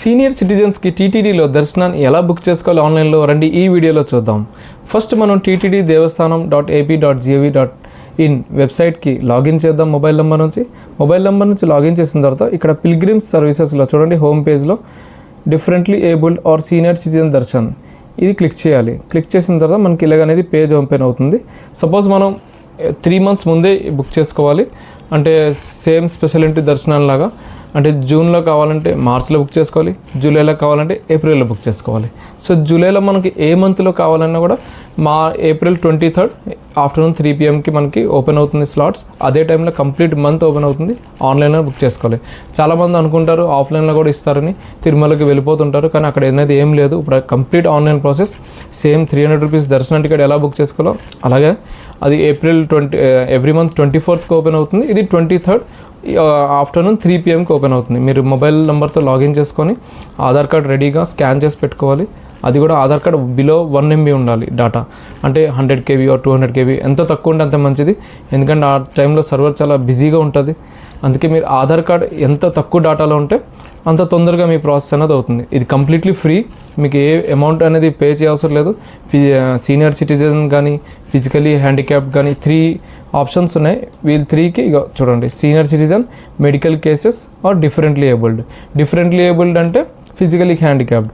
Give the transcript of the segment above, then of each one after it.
Senior సిటిజన్స్కి టీటీడీలో దర్శనాన్ని ఎలా బుక్ చేసుకోవాలి ఆన్లైన్లో రండి ఈ వీడియోలో చూద్దాం. ఫస్ట్ మనం టీటీడీ దేవస్థానం .ap.gov.in వెబ్సైట్కి లాగిన్ చేద్దాం. మొబైల్ నెంబర్ నుంచి లాగిన్ చేసిన తర్వాత ఇక్కడ పిల్గ్రిమ్స్ సర్వీసెస్లో చూడండి, హోమ్ పేజ్లో differently abled or senior citizen darshan ఇది క్లిక్ చేయాలి. క్లిక్ చేసిన తర్వాత మనకి ఇలాగనేది పేజ్ ఓపెన్ అవుతుంది. సపోజ్ మనం 3 months ముందే బుక్ చేసుకోవాలి అంటే సేమ్ స్పెషాలిటీ దర్శనాలలాగా, అంటే జూన్లో కావాలంటే మార్చ్లో బుక్ చేసుకోవాలి, జూలైలో కావాలంటే ఏప్రిల్లో బుక్ చేసుకోవాలి. సో జూలైలో మనకి ఏ మంత్లో కావాలన్నా కూడా ఏప్రిల్ 23rd ఆఫ్టర్నూన్ 3 PM మనకి ఓపెన్ అవుతుంది స్లాట్స్. అదే టైంలో కంప్లీట్ మంత్ ఓపెన్ అవుతుంది. ఆన్లైన్లో బుక్ చేసుకోవాలి. చాలామంది అనుకుంటారు ఆఫ్లైన్లో కూడా ఇస్తారని, తిరుమలకి వెళ్ళిపోతుంటారు, కానీ అక్కడ అనేది ఏం లేదు. ఇప్పుడు complete online process. Same 300 rupees దర్శనం టికెట్ ఎలా బుక్ చేసుకోవాలో అలాగే అది April every month 24th open అవుతుంది. ఇది 23rd ఆఫ్టర్నూన్ 3 PM ఓపెన్ అవుతుంది. మీరు మొబైల్ నెంబర్తో లాగిన్ చేసుకొని ఆధార్ కార్డ్ రెడీగా స్కాన్ చేసి పెట్టుకోవాలి. అది కూడా ఆధార్ కార్డ్ బిలో 1 MB ఉండాలి డేటా, అంటే 100 KB or 200 KB ఎంత తక్కువ ఉంటే అంత మంచిది. ఎందుకంటే ఆ టైంలో సర్వర్ చాలా బిజీగా ఉంటుంది. అందుకే మీరు ఆధార్ కార్డ్ ఎంత తక్కువ డేటాలో ఉంటే అంత తొందరగా మీ ప్రాసెస్ అనేది అవుతుంది. ఇది కంప్లీట్లీ ఫ్రీ, మీకు ఏ అమౌంట్ అనేది పే చేయవసరం లేదు. సీనియర్ సిటిజన్ కానీ ఫిజికలీ హ్యాండిక్యాప్డ్ కానీ 3 ఆప్షన్స్ ఉన్నాయి. వీళ్ళు 3కి ఇక చూడండి, senior citizen, medical cases or differently abled అంటే ఫిజికలీ హ్యాండిక్యాప్డ్.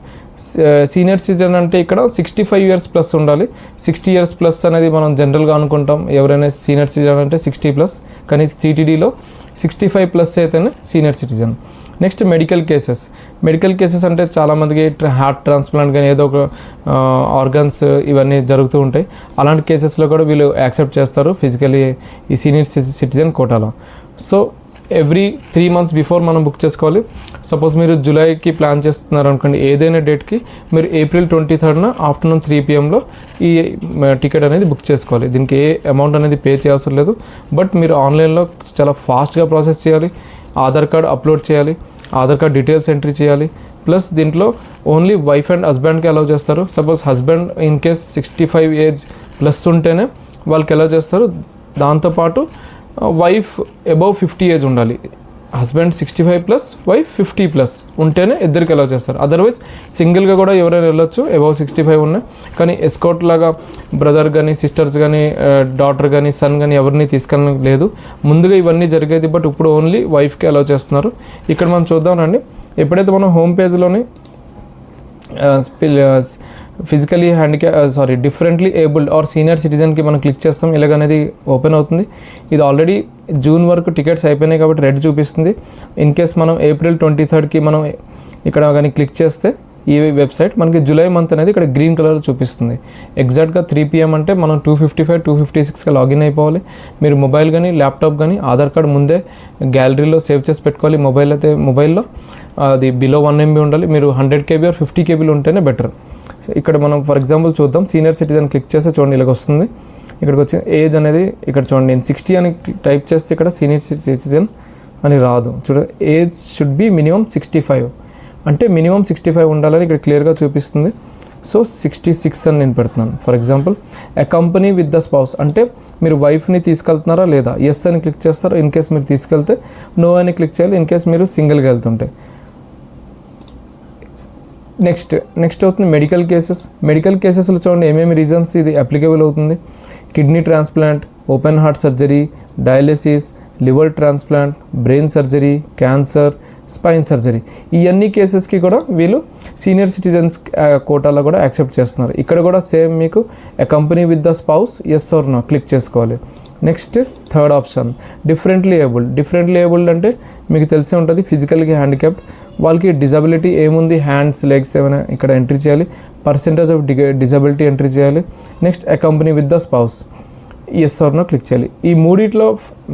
సీనియర్ సిటిజన్ అంటే ఇక్కడ 65 years ప్లస్ ఉండాలి. 60 years ప్లస్ అనేది మనం జనరల్గా అనుకుంటాం, ఎవరైనా సీనియర్ సిటిజన్ అంటే 60+, కానీ టీటీడీలో 65+ అయితేనే senior citizen. Next medical cases అంటే చాలామందికి హార్ట్ ట్రాన్స్ప్లాంట్ కానీ ఏదో ఒక ఆర్గన్స్ ఇవన్నీ జరుగుతూ ఉంటాయి. అలాంటి కేసెస్లో కూడా వీళ్ళు యాక్సెప్ట్ చేస్తారు ఫిజికలీ ఈ సీనియర్ సిటిజన్ కోటాలో. సో ఎవ్రీ 3 months బిఫోర్ మనం బుక్ చేసుకోవాలి. సపోజ్ మీరు జూలైకి ప్లాన్ చేస్తున్నారు అనుకోండి, ఏదైనా డేట్కి మీరు ఏప్రిల్ 23rd ఆఫ్టర్నూన్ 3 PM ఈ టికెట్ అనేది బుక్ చేసుకోవాలి. దీనికి ఏ అమౌంట్ అనేది పే చేయవసరం లేదు. బట్ మీరు ఆన్లైన్లో చాలా ఫాస్ట్గా ప్రాసెస్ చేయాలి. ఆధార్ కార్డ్ అప్లోడ్ చేయాలి, ఆధార్ కార్డ్ డీటెయిల్స్ ఎంట్రీ చేయాలి. ప్లస్ దీంట్లో ఓన్లీ వైఫ్ అండ్ హస్బెండ్కి అలౌ చేస్తారు. Suppose husband in case 65 age plus ఉంటేనే వాళ్ళకి అలౌ చేస్తారు. దాంతోపాటు వైఫ్ అబౌవ్ 50 ఏజ్ ఉండాలి. హస్బెండ్ 65+, వైఫ్ 50+ ఉంటేనే ఇద్దరికి అలౌ చేస్తారు. అదర్వైజ్ సింగిల్గా కూడా ఎవరైనా వెళ్ళొచ్చు అబౌవ్ 65 ఉన్నాయి. కానీ ఎస్కార్ట్ లాగా బ్రదర్ కానీ సిస్టర్స్ కానీ డాటర్ కానీ సన్ కానీ ఎవరిని తీసుకెళ్ళడం లేదు. ముందుగా ఇవన్నీ జరిగేది, బట్ ఇప్పుడు ఓన్లీ వైఫ్కి అలౌ చేస్తున్నారు. ఇక్కడ మనం చూద్దాం రండి. ఎప్పుడైతే మనం హోమ్ పేజ్లోని physically differently abled or senior సిటిజన్కి మనం క్లిక్ చేస్తాం, ఇలాగనేది ఓపెన్ అవుతుంది. ఇది ఆల్రెడీ జూన్ వరకు టికెట్స్ అయిపోయినాయి కాబట్టి రెడ్ చూపిస్తుంది. ఇన్ కేస్ మనం ఏప్రిల్ 23rd మనం ఇక్కడ కానీ క్లిక్ చేస్తే ఈ వెబ్సైట్ మనకి జూలై మంత్ అనేది ఇక్కడ గ్రీన్ కలర్ చూపిస్తుంది. ఎగ్జాక్ట్గా 3 PM అంటే మనం 255-256 లాగిన్ అయిపోవాలి. మీరు మొబైల్ కానీ ల్యాప్టాప్ కానీ ఆధార్ కార్డ్ ముందే గ్యాలరీలో సేవ్ చేసి పెట్టుకోవాలి. మొబైల్లో అది బిలో 1 MB ఉండాలి. మీరు 100 KB or 50 KB ఉంటేనే బెటర్. ఇక్కడ మనం ఫర్ ఎగ్జాంపుల్ చూద్దాం. సీనియర్ సిటిజన్ క్లిక్ చేస్తే చూడండి ఇలాగ వస్తుంది. ఇక్కడికి వచ్చిన ఏజ్ అనేది ఇక్కడ చూడండి, నేను 60 అని టైప్ చేస్తే ఇక్కడ సీనియర్ సిటిజన్ అని రాదు. చూడండి, ఏజ్ షుడ్ బి మినిమం 65 అంటే మినిమం 65 ఉండాలని ఇక్కడ క్లియర్గా చూపిస్తుంది. సో 66 అని నేను పెడుతున్నాను. For example accompany with the spouse అంటే మీరు వైఫ్ని తీసుకెళ్తున్నారా లేదా, ఎస్ అని క్లిక్ చేస్తారు. ఇన్ కేస్ మీరు తీసుకెళ్తే నో అని క్లిక్ చేయాలి, ఇన్ కేస్ మీరు సింగిల్గా వెళ్తుంటే. నెక్స్ట్ అవుతుంది మెడికల్ కేసెస్లో చూడండి ఏమేమి రీజన్స్ ఇది అప్లికేబుల్ అవుతుంది. Kidney transplant, open heart surgery, dialysis, liver transplant, brain surgery, cancer, spine surgery, ఈ అన్ని కేసెస్కి కూడా వీళ్ళు సీనియర్ సిటిజన్స్ కోటాలో కూడా యాక్సెప్ట్ చేస్తున్నారు. ఇక్కడ కూడా సేమ్ మీకు accompany with the spouse yes or no click చేసుకోవాలి. Next third option differently abled అంటే మీకు తెలిసే ఉంటుంది, ఫిజికల్గా హ్యాండిక్యాప్డ్ వాళ్ళకి డిజబిలిటీ ఏముంది, హ్యాండ్స్ లెగ్స్ ఏమైనా ఇక్కడ ఎంట్రీ చేయాలి. పర్సెంటేజ్ ఆఫ్ డిజబిలిటీ ఎంట్రీ చేయాలి. Next accompany with the spouse yes or no click చేయాలి. ఈ మూడిట్లో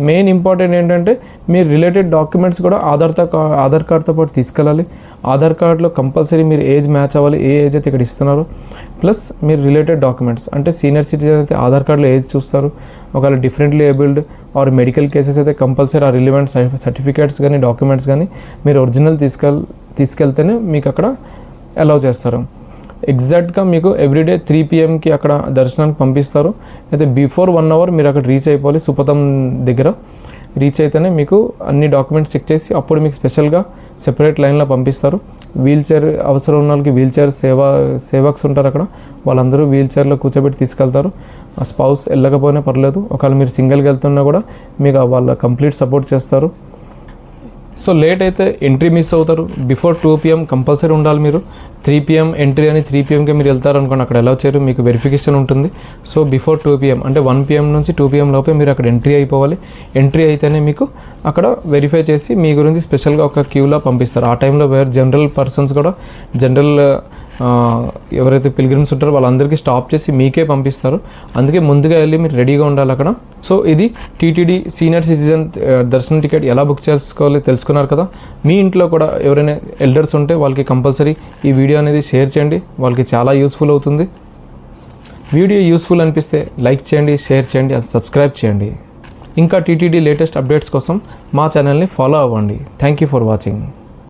మెయిన్ ఇంపార్టెంట్ ఏంటంటే మీరు రిలేటెడ్ డాక్యుమెంట్స్ కూడా ఆధార్ కార్డ్తో పాటు తీసుకెళ్ళాలి. ఆధార్ కార్డ్లో కంపల్సరీ మీరు ఏజ్ మ్యాచ్ అవ్వాలి, ఏ ఏజ్ అయితే ఇక్కడ ఇస్తున్నారో. ప్లస్ మీరు రిలేటెడ్ డాక్యుమెంట్స్ అంటే సీనియర్ సిటిజన్ అయితే ఆధార్ కార్డులో ఏజ్ చూస్తారు. ఒకవేళ differently abled or medical cases అయితే కంపల్సరీ ఆ రిలివెంట్ సర్టిఫికేట్స్ కానీ డాక్యుమెంట్స్ కానీ మీరు ఒరిజినల్ తీసుకెళ్తేనే మీకు అక్కడ అలౌ చేస్తారు. ఎగ్జాక్ట్గా మీకు ఎవ్రీడే 3 PM అక్కడ దర్శనానికి పంపిస్తారు. అయితే బిఫోర్ 1 hour మీరు అక్కడ రీచ్ అయిపోవాలి సుపథం దగ్గర. రీచ్ అయితేనే మీకు అన్ని డాక్యుమెంట్స్ చెక్ చేసి అప్పుడు మీకు స్పెషల్గా సెపరేట్ లైన్లో పంపిస్తారు. వీల్ చైర్ అవసరం ఉన్న వాళ్ళకి వీల్ చైర్ సేవక్స్ ఉంటారు అక్కడ, వాళ్ళందరూ వీల్ చైర్లో కూర్చోబెట్టి తీసుకెళ్తారు. ఆ స్పౌస్ వెళ్ళకపోయినా పర్లేదు, ఒకవేళ మీరు సింగిల్గా వెళ్తున్నా కూడా మీకు వాళ్ళ కంప్లీట్ సపోర్ట్ చేస్తారు. సో లేట్ అయితే ఎంట్రీ మిస్ అవుతారు. బిఫోర్ 2 PM కంపల్సరీ ఉండాలి. మీరు 3 PM ఎంట్రీ అని 3 PMకే మీరు వెళ్తారు అనుకోండి, అక్కడ ఎలా వచ్చారు మీకు వెరిఫికేషన్ ఉంటుంది. సో బిఫోర్ 2 PM అంటే 1 PM నుంచి 2 PM లోపే మీరు అక్కడ ఎంట్రీ అయిపోవాలి. ఎంట్రీ అయితేనే మీకు అక్కడ వెరిఫై చేసి మీ గురించి స్పెషల్గా ఒక క్యూలో పంపిస్తారు. ఆ టైంలో వేరే జనరల్ పర్సన్స్ కూడా ఎవరైతే పిల్గ్రిమ్స్ ఉంటారో వాళ్ళందరికీ స్టాప్ చేసి మీకే పంపిస్తారు. అందుకే ముందుగా వెళ్ళి మీరు రెడీగా ఉండాలి అక్కడ. సో ఇది టీటీడీ సీనియర్ సిటిజన్ దర్శనం టికెట్ ఎలా బుక్ చేసుకోవాలి తెలుసుకున్నారు కదా. మీ ఇంట్లో కూడా ఎవరైనా ఎల్డర్స్ ఉంటే వాళ్ళకి కంపల్సరీ ఈ వీడియో అనేది షేర్ చేయండి, వాళ్ళకి చాలా యూస్ఫుల్ అవుతుంది. వీడియో యూస్ఫుల్ అనిపిస్తే లైక్ చేయండి, షేర్ చేయండి, సబ్స్క్రైబ్ చేయండి. ఇంకా టీటీడీ లేటెస్ట్ అప్డేట్స్ కోసం మా ఛానల్ని ఫాలో అవ్వండి. Thank you for watching.